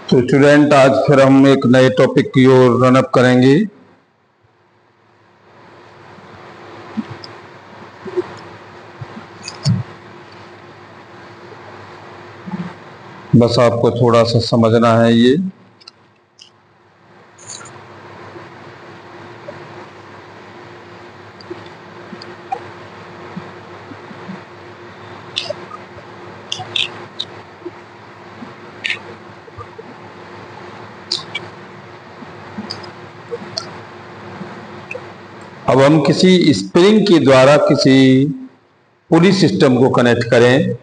तो स्टूडेंट, आज फिर हम एक नए टॉपिक की ओर रनअप करेंगे। बस आपको थोड़ा सा समझना है ये। अब हम किसी स्प्रिंग के द्वारा किसी पुली सिस्टम को कनेक्ट करें।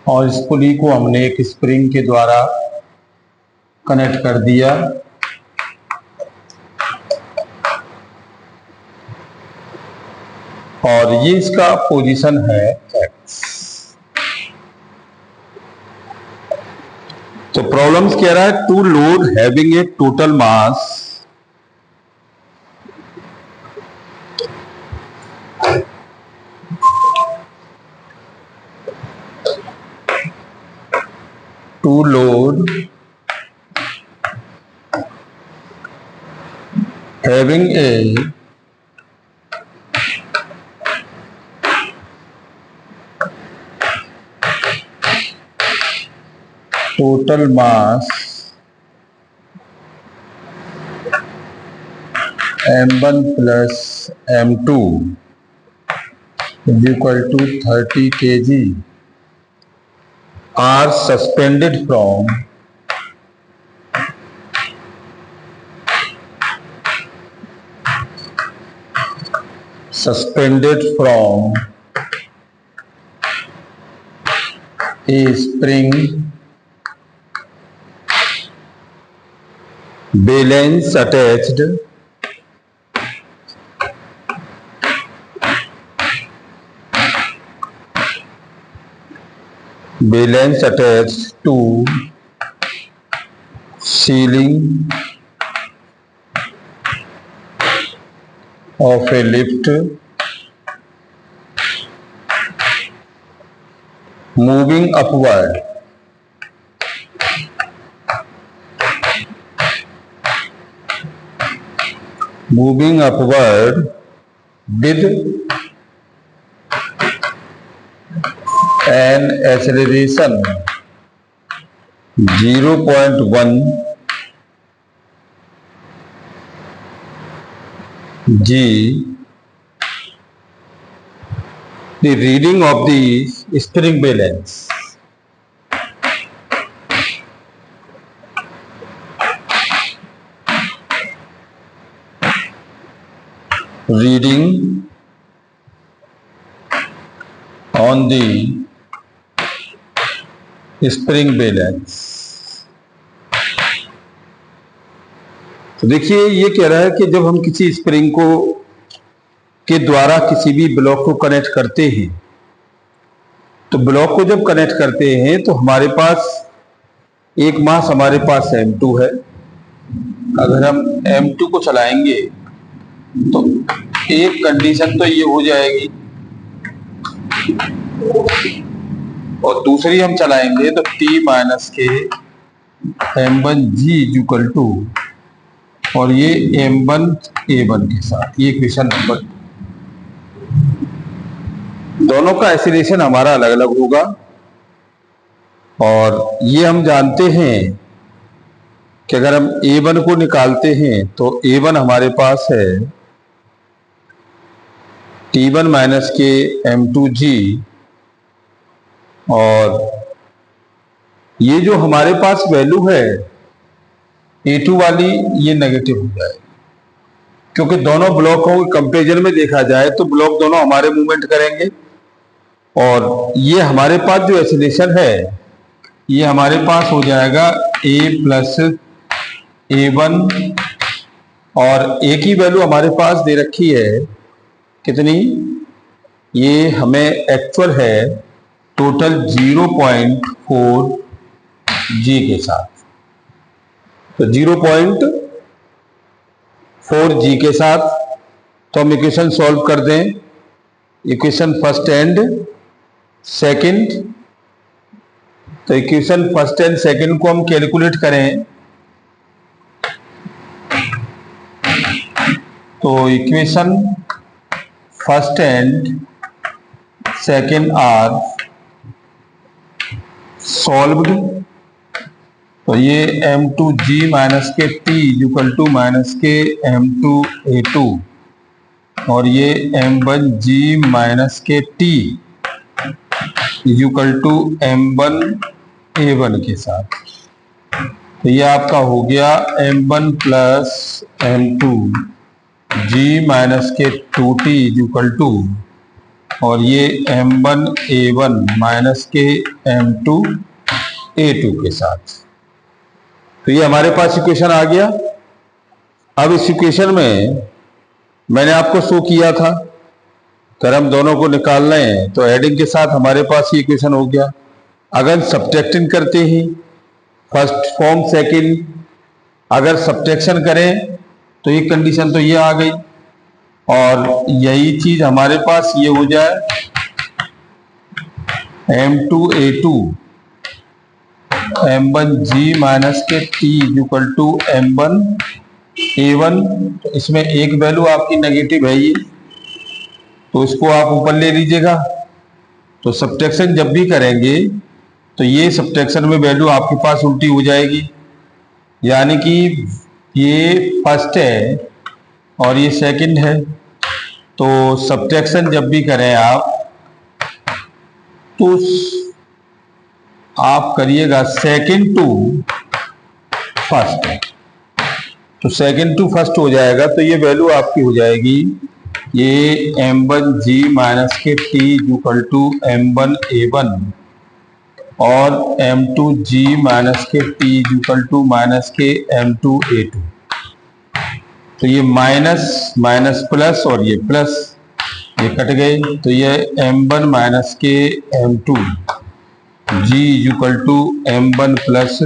और इस पुली को हमने एक स्प्रिंग के द्वारा कनेक्ट कर दिया। और ये इसका पोजीशन है x। तो प्रॉब्लम्स कह रहा है to load having a total mass to load having a total mass m1 plus m2 is equal to 30 kg are suspended from a spring balance attached to ceiling of a lift moving upward with an acceleration 0.1 g. The reading of the spring balance. Reading on the spring balance. तो देखिए, ये कह रहा है कि जब हम किसी स्प्रिंग को के द्वारा किसी भी ब्लॉक को कनेक्ट करते हैं, तो ब्लॉक को जब कनेक्ट करते हैं तो हमारे पास एक मास हमारे पास m2 है। अगर हम m2 को चलाएंगे तो एक कंडीशन तो ये हो जाएगी, और दूसरी हम चलाएंगे तो t माइनस के m1g इक्वल टू, और ये m1 a1 के साथ, ये इक्वेशन नंबर 2। दोनों का एक्सीलरेशन हमारा अलग अलग होगा। और ये हम जानते हैं कि अगर हम a1 को निकालते हैं तो a1 हमारे पास है t1 माइनस के m2g, और ये जो हमारे पास वैल्यू है A2 वाली ये नेगेटिव हो जाएगी, क्योंकि दोनों ब्लॉकों के कंपेरिजन में देखा जाए तो ब्लॉक दोनों हमारे मूवमेंट करेंगे, और ये हमारे पास जो एक्सीलरेशन है ये हमारे पास हो जाएगा A प्लस A1, और A की वैल्यू हमारे पास दे रखी है कितनी, ये हमें एक्चुअल है टोटल 0.4 G के साथ। तो 0.4 G के साथ तो हम इक्वेशन सॉल्व कर दें, इक्वेशन फर्स्ट एंड सेकंड। तो इक्वेशन फर्स्ट एंड सेकंड को हम कैलकुलेट करें तो equation first and second are solved. तो ये M2G माइनस के T इक्वल टू माइनस के M2A2, और ये M1G माइनस के T इक्वल टू M1A1 के साथ। तो ये आपका हो गया M1 प्लस M2G माइनस के 2T इक्वल टू, और ये M1A1 माइनस के M2A2 के साथ। तो ये हमारे पास इक्वेशन आ गया। अब इस इक्वेशन में मैंने आपको शो किया था, अगर हम दोनों को निकाल रहे हैं तो एडिंग के साथ हमारे पास ये इक्वेशन हो गया। अगर सब्ट्रैक्टिंग करते ही फर्स्ट फॉर्म सेकंड, अगर सब्ट्रैक्शन करें तो ये कंडीशन तो ये आ गई, और यही चीज हमारे पास ये हो जाए M2A2 M1G माइनस के T इक्वल टू M1A1। तो इसमें एक वैल्यू आपकी नेगेटिव है ये, तो इसको आप ऊपर ले लीजिएगा। तो सब्ट्रैक्शन जब भी करेंगे तो ये सब्ट्रैक्शन में वैल्यू आपके पास उल्टी हो जाएगी, यानी कि ये फर्स्ट है और ये सेकंड है। तो सब्ट्रैक्शन जब भी करें आप तो आप करिएगा सेकंड टू फर्स्ट। तो सेकंड टू फर्स्ट हो जाएगा, तो ये वैल्यू आपकी हो जाएगी ये M1G माइनस के T इक्वल टू M1A1, और M2G माइनस के T इक्वल टू माइनस के M2A2। तो ये माइनस माइनस प्लस और ये प्लस, ये कट गए। तो ये M1 माइनस के M2G equal to M1 plus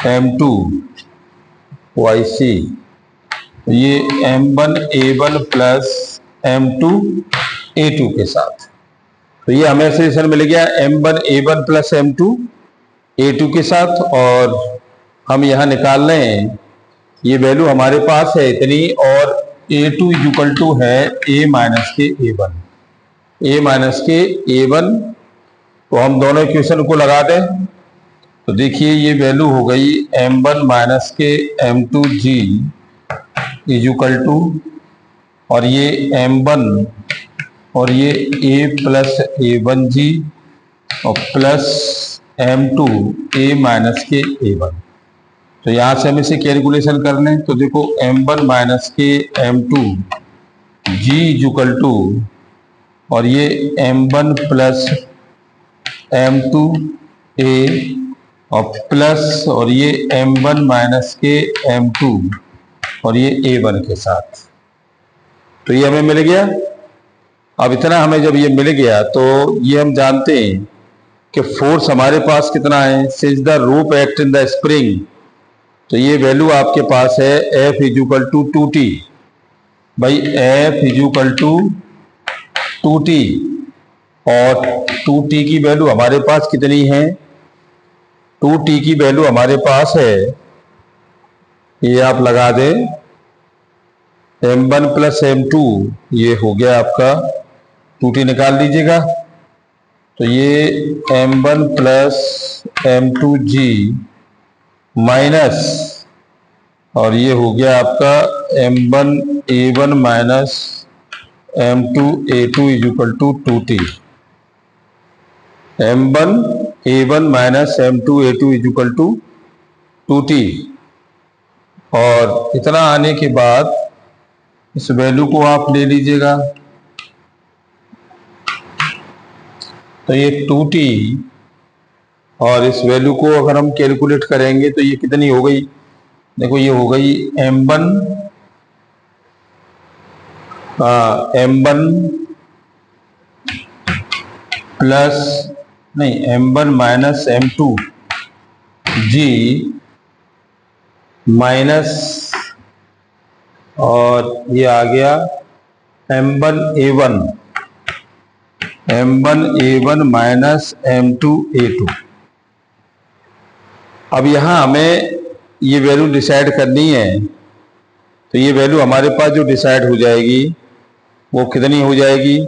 M2YC। तो ये M1A1 प्लस M2A2 के साथ। तो ये हमें एक्सप्रेशन मिल गया M1A1 प्लस M2A2 के साथ, और हम यहाँ निकाल रहे हैं ये वैल्यू हमारे पास है इतनी, और A2 इक्वल टू है A माइनस के A1, A माइनस के A1। तो हम दोनों इक्वेशन को लगा दें तो देखिए ये वैल्यू हो गई M1 माइनस के M2G इक्वल टू, और ये M1 और ये A प्लस A1G और प्लस M2 A माइनस के A1। तो यहाँ से हम इसे कैलकुलेशन कर लें तो देखो M1 माइनस के M2G इक्वल टू, और ये M1 प्लस M2A और प्लस, और ये M1 माइनस के M2 और ये A1 के साथ। तो ये हमें मिल गया। अब इतना हमें जब ये मिल गया तो ये हम जानते हैं कि फोर्स हमारे पास कितना है, since the rope act in the spring. तो ये वैल्यू आपके पास है F इक्वल टू 2T भाई, F इक्वल टू 2T, और 2T की वैल्यू हमारे पास कितनी है, 2T की वैल्यू हमारे पास है, ये आप लगा दें M1 प्लस M2, ये हो गया आपका 2T निकाल लीजिएगा। तो ये M1 प्लस M2G माइनस, और ये हो गया आपका M1A1 minus M2A2 equal to 2T। M1A1 minus M2A2 equal to 2T। और इतना आने के बाद इस वैल्यू को आप ले लीजिएगा, तो ये 2t, और इस वैल्यू को अगर हम कैलकुलेट करेंगे तो ये कितनी हो गई, देखो ये हो गई m1 प्लस नहीं m1 minus m2 g minus, और ये आ गया m1a1 माइनस m2a2। अब यहाँ हमें ये वैल्यू डिसाइड करनी है, तो ये वैल्यू हमारे पास जो डिसाइड हो जाएगी वो कितनी हो जाएगी,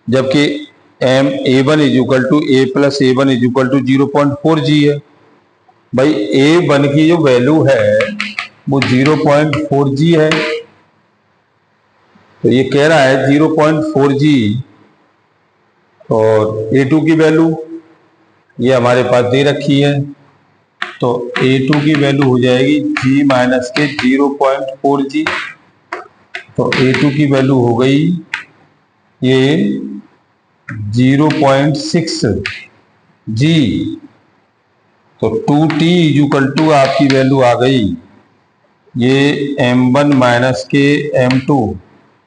जबकि a1 is equal to a plus a1 is equal to 0.4g है। भाई a1 की जो वैल्यू है वो 0.4g है, तो ये कह रहा है 0.4g, और a2 की वैल्यू ये हमारे पास दे रखी है, तो a2 की वैल्यू हो जाएगी g माइनस के 0.4g, तो a2 की वैल्यू हो गई ये 0.6g, तो 2t इज इक्वल टू आपकी वैल्यू आ गई ये m1 माइनस के m2।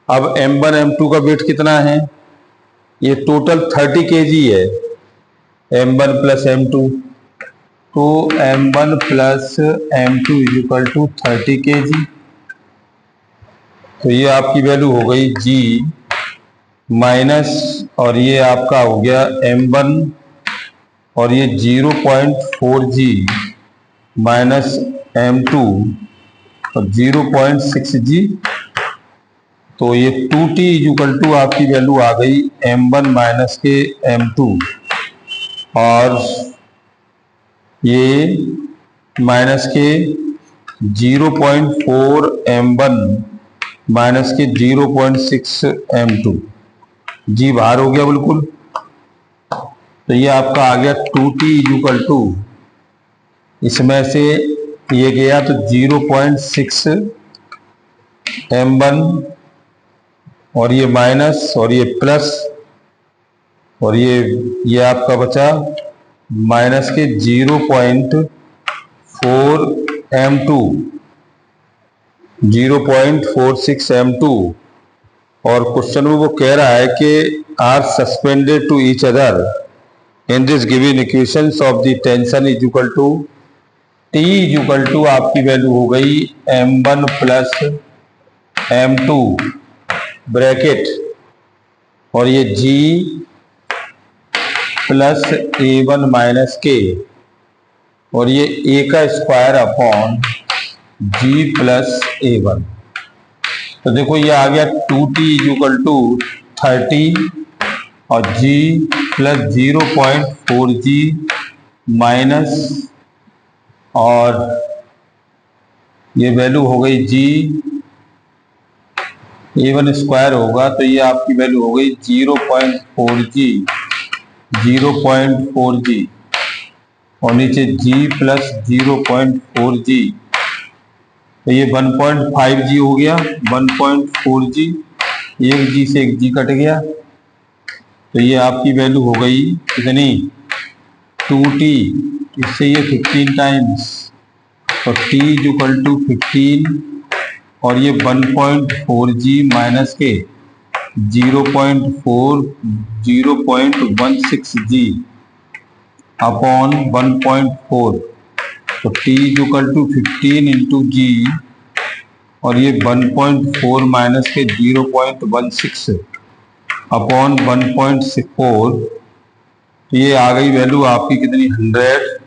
अब m1 m2 का वेट कितना है, ये टोटल 30 kg है, m1 प्लस m2, तो m1 plus m2 is equal to 30 kg, तो ये आपकी वैल्यू हो गई g माइनस, और ये आपका हो गया m1, और ये 0.4g माइनस m2 और 0.6g, तो ये 2t इज इक्वल टू आपकी वैल्यू आ गई m1 माइनस के m2, और ये माइनस के 0.4 m1 माइनस के 0.6 m2, जी बाहर हो गया बिल्कुल, तो ये आपका आ गया 2t इज इक्वल टू, इसमें से ये गया तो 0.6 m1, और ये माइनस, और ये प्लस, और ये आपका बचा माइनस के 0.4 m2, 0.46 m2, और क्वेश्चन में वो कह रहा है कि are suspended to each other in this given equations of the tension is equal to t is equal to आपकी वैल्यू हो गई m1 प्लस m2 ब्रैकेट, और ये g plus a1 minus k, और ये a का square upon g plus a1, तो देखो ये आ गया 2t इज इक्वल टू 30 और g प्लस 0.4g माइनस, और ये वैल्यू हो गई g, a1 स्क्वायर होगा तो ये आपकी वैल्यू हो गई 0.4g, और नीचे g प्लस 0.4g, तो ये 1.5g हो गया, 1.4g, एक g से एक g कट गया, तो ये आपकी वैल्यू हो गई कितनी 2t, इससे ये 15 टाइम्स, तो t इज इक्वल टू 15, और ये 1.4g माइनस के 0.16g अपॉन 1.4, तो t is equal to 15 into g, और ये 1.4 माइनस के 0.16 अपॉन 1.4, तो ये आ गई वैल्यू आपकी कितनी 100,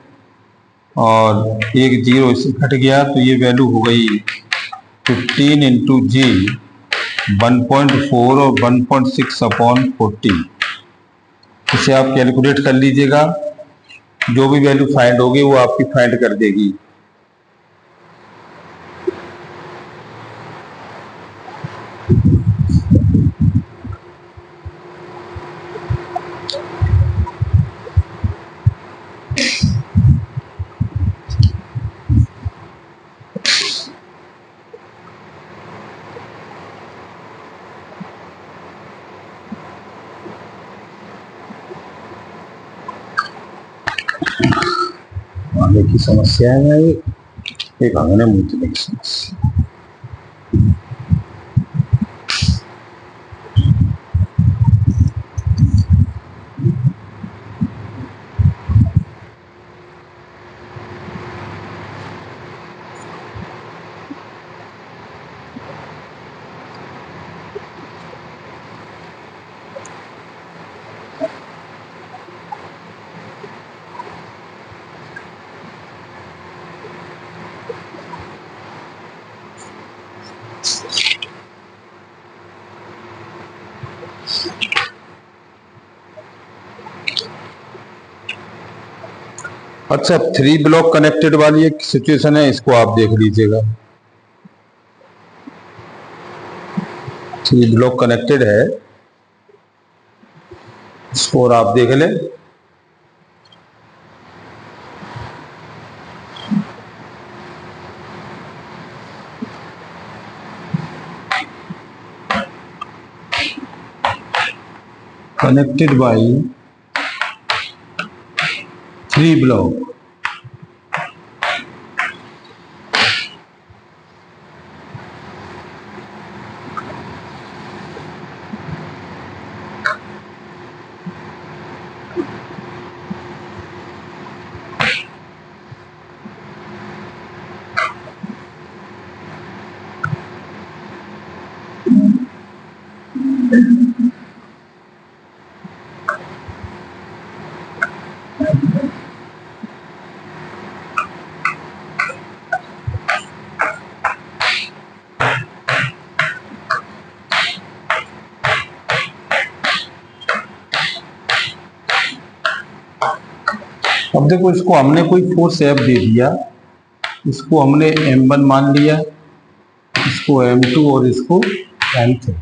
और एक जीरो इससे घट गया, तो ये वैल्यू हो गई 15 इंटू जी 1.4 और 1.6 अपॉन 40। इसे आप कैलकुलेट कर लीजिएगा, जो भी वैल्यू फाइंड होगी वो आपकी फाइंड कर देगी। आगे की समस्या है, एक भागने मूतने की समस्या। अच्छा, 3 ब्लॉक कनेक्टेड वाली एक सिचुएशन है, इसको आप देख लीजिएगा। 3 ब्लॉक कनेक्टेड है, इसको और आप देख लें। connected by 3 block. अब देखो, इसको हमने कोई फोर्स F दे दिया, इसको हमने M1 मान लिया, इसको M2 और इसको M3,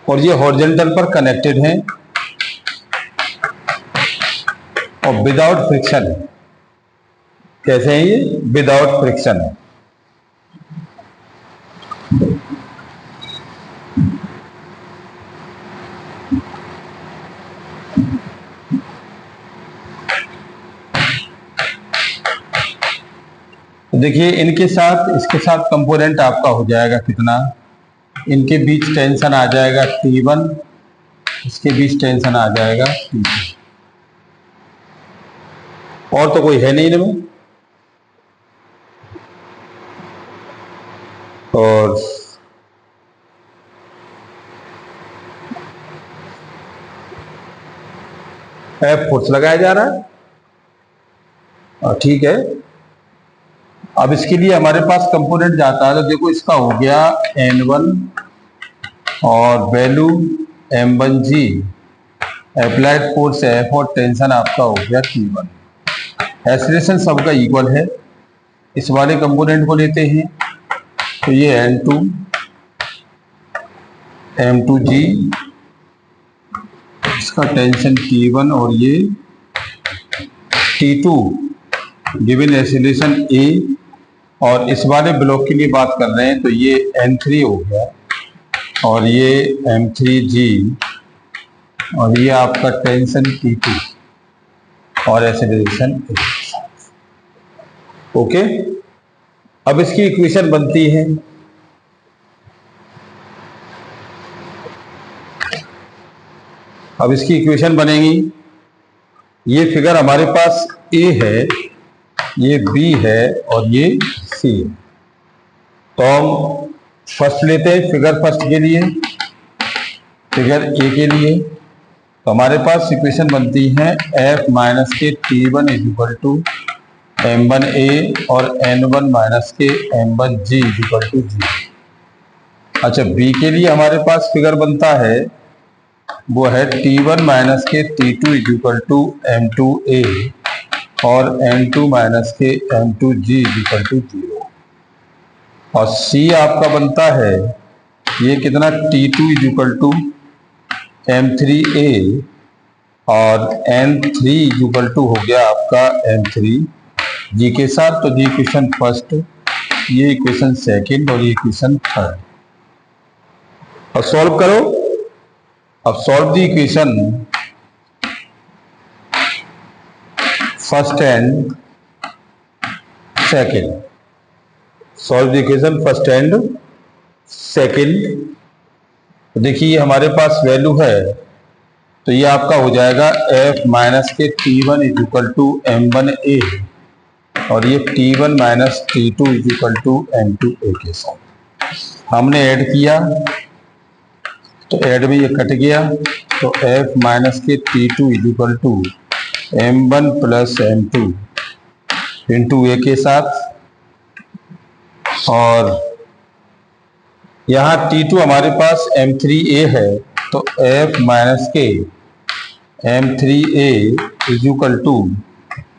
और ये हॉरिजॉन्टल पर कनेक्टेड हैं और विदाउट फ्रिक्शन है। कैसे है ये? विदाउट फ्रिक्शन है। देखिए, इनके साथ इसके साथ कंपोनेंट आपका हो जाएगा कितना, इनके बीच टेंशन आ जाएगा T1, इसके बीच टेंशन आ जाएगा T2, और तो कोई है नहीं इनमें। और F फोर्स लगाया जा रहा है, और ठीक है। अब इसके लिए हमारे पास कंपोनेंट जाता है, तो देखो इसका हो गया N1 और value M1G, applied force F और टेंशन आपका हो गया T1। एक्सीलरेशन सबका इक्वल है। इस वाले कंपोनेंट को लेते हैं, तो ये N2 M2G, इसका टेंशन T1 और ये T2 गिवन एक्सीलरेशन A, और इस वाले ब्लॉक के लिए बात कर रहे हैं तो ये N3 हो गया और ये M3G, और ये आपका टेंशन T2 और एक्सीलरेशन A। ओके, अब इसकी इक्वेशन बनती है, अब इसकी इक्वेशन बनेगी, ये फिगर हमारे पास A है, ये B है और ये C है। तो हम फर्स्ट लेते हैं, फिगर फर्स्ट के लिए, फिगर A के लिए। तो हमारे पास इक्वेशन बनती है F माइनस के T1 is equal to M1A और N1 माइनस के M1G इज इक्वल टू 0। अच्छा, B के लिए हमारे पास फिगर बनता है, वो है T1 माइनस के T2 is equal to M2A और N2 माइनस के M2G इज इक्वल टू 0। और C आपका बनता है, ये कितना, T2 is equal to M3A और N3 इज इक्वल टू हो गया आपका M3G के साथ। तो ये इक्वेशन फर्स्ट, ये इक्वेशन सेकंड और ये इक्वेशन थर्ड। और सॉल्व करो। अब solve the equation first and second. Solve the equation first and second. देखिए हमारे पास वैल्यू है, तो ये आपका हो जाएगा f माइनस के t1 is equal to m1a और ये t1 minus t2 is equal to m2a के साथ हमने ऐड किया, तो ऐड में ये कट गया, तो f माइनस के t2 is equal to m1 plus m2 into a के साथ, और यहाँ t2 हमारे पास m3a है, तो f माइनस के m3a इज इक्वल टू,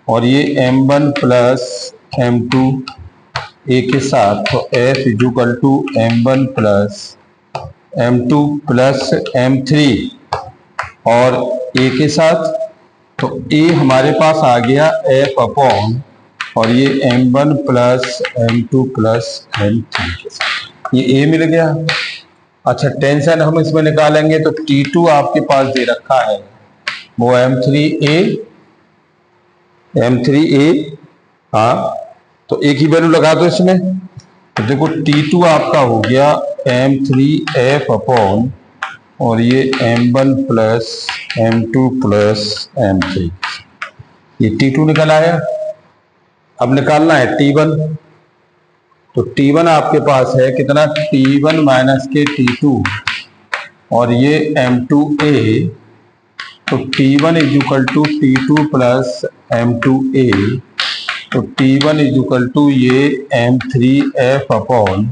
और ये m1 प्लस m2a के साथ, तो f is equal to m1 plus m2 plus m3 और a के साथ, तो a हमारे पास आ गया f अपॉन और ये m1 plus m2 plus m3 के साथ, ये a मिल गया। अच्छा टेंशन हम इसमें निकालेंगे, तो T2 आपके पास दे रखा है वो M3A, हाँ, तो एक ही वैल्यू लगा दो इसमें, तो देखो T2 आपका हो गया M3F अपॉन और ये M1 plus M2 plus M3, ये T2 निकल आया। अब निकालना है T1, तो T1 आपके पास है कितना, T1 माइनस के T2 और ये M2A, तो T1 is equal to T2 plus M2A, तो T1 इज इक्वल टू ये M3F अपॉन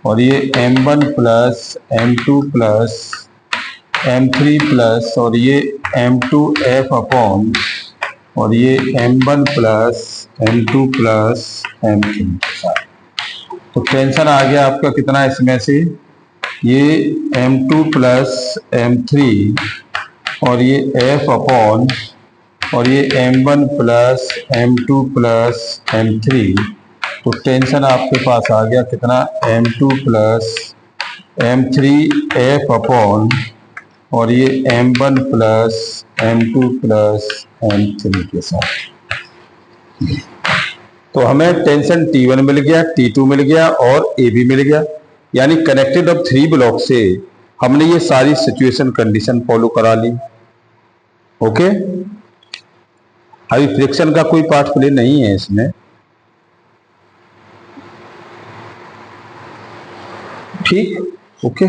और ये M1 plus M2 plus M3 plus और ये M2F अपॉन और ये M1 plus M2 plus M3 के साथ। तो टेंशन आ गया आपका कितना इसमें से, ये M2 प्लस M3 और ये F अपॉन और ये M1 plus M2 plus M3, तो टेंशन आपके पास आ गया कितना, M2 प्लस M3F अपॉन और ये M1 plus M2 plus M3 के साथ। तो हमें टेंशन T1 मिल गया, T2 मिल गया और A भी मिल गया, यानी कनेक्टेड ऑफ 3 ब्लॉक से हमने ये सारी सिचुएशन कंडीशन फॉलो करा ली। ओके, अभी फ्रिक्शन का कोई पार्ट प्ले नहीं है इसमें, ठीक, ओके।